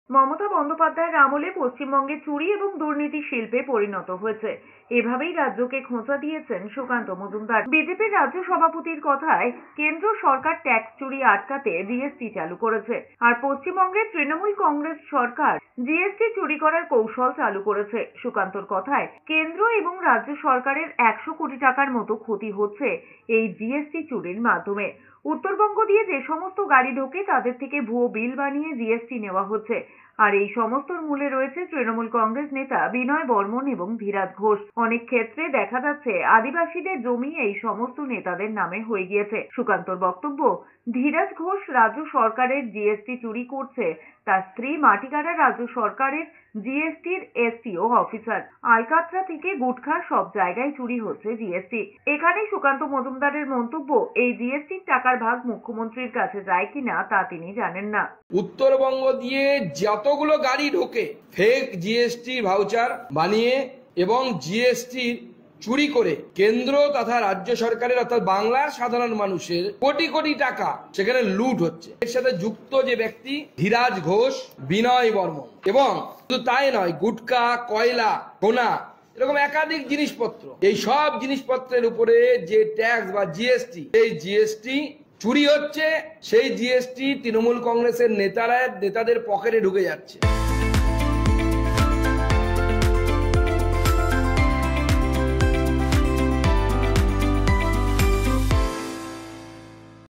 মমতা বন্দ্যোপাধ্যায়ের আমলে পশ্চিমবঙ্গে চুরি এবং দুর্নীতি শিল্পে পরিণত হয়েছে। এভাবেই রাজ্যকে খোঁচা দিয়েছেন সুকান্ত মজুমদার। বিজেপির রাজ্য সভাপতির কথায় কেন্দ্র সরকার ট্যাক্স চুরি আটকাতে জিএসটি চালু করেছে, আর পশ্চিমবঙ্গের তৃণমূল কংগ্রেস সরকার জিএসটি চুরি করার কৌশল চালু করেছে। সুকান্তর কথায় কেন্দ্র এবং রাজ্য সরকারের 100 কোটি টাকার মতো ক্ষতি হচ্ছে এই জিএসটি চুরির মাধ্যমে। উত্তরবঙ্গ দিয়ে যে সমস্ত গাড়ি ঢোকে তাদের থেকে ভুয়ো বিল বানিয়ে জিএসটি নেওয়া হচ্ছে, আর এই সমস্তর মূলে রয়েছে তৃণমূল কংগ্রেস নেতা বিনয় বর্মন এবং ধীরাজ ঘোষ। অনেক ক্ষেত্রে দেখা যাচ্ছে আদিবাসীদের জমি এই সমস্ত নেতাদের নামে হয়ে গিয়েছে। সুকান্তর বক্তব্য, ধীরাজ ঘোষ রাজ্য সরকারের জিএসটি চুরি করছে, তার স্ত্রী মাটিগাড়া রাজ্য সরকারের জিএসটির এসটিও অফিসার। আলকাতরা থেকে গুটখা সব জায়গায় চুরি হচ্ছে জিএসটি। এখানে সুকান্ত মজুমদারের মন্তব্য, এই জিএসটির টাকার ভাগ মুখ্যমন্ত্রীর কাছে যায় কিনা তা তিনি জানেন না। উত্তরবঙ্গ দিয়ে যতগুলো গাড়ি ঢোকে ফেক জিএসটি ভাউচার বানিয়ে এবং জিএসটি চুরি করে কেন্দ্র তথা রাজ্য সরকারের অর্থাৎ বাংলার সাধারণ মানুষের কোটি কোটি টাকা সেখানে লুট হচ্ছে। এর সাথে যুক্ত যে ব্যক্তি ধীরাজ ঘোষ, বিনয় বর্মন, এবং শুধু তাই নয়, গুটকা, কয়লা, সোনা, এরকম একাধিক জিনিসপত্র, এই সব জিনিসপত্রের উপরে যে ট্যাক্স বা জিএসটি, এই জিএসটি চুরি হচ্ছে। সেই জিএসটি তৃণমূল কংগ্রেসের নেতাদের পকেটে ঢুকে যাচ্ছে।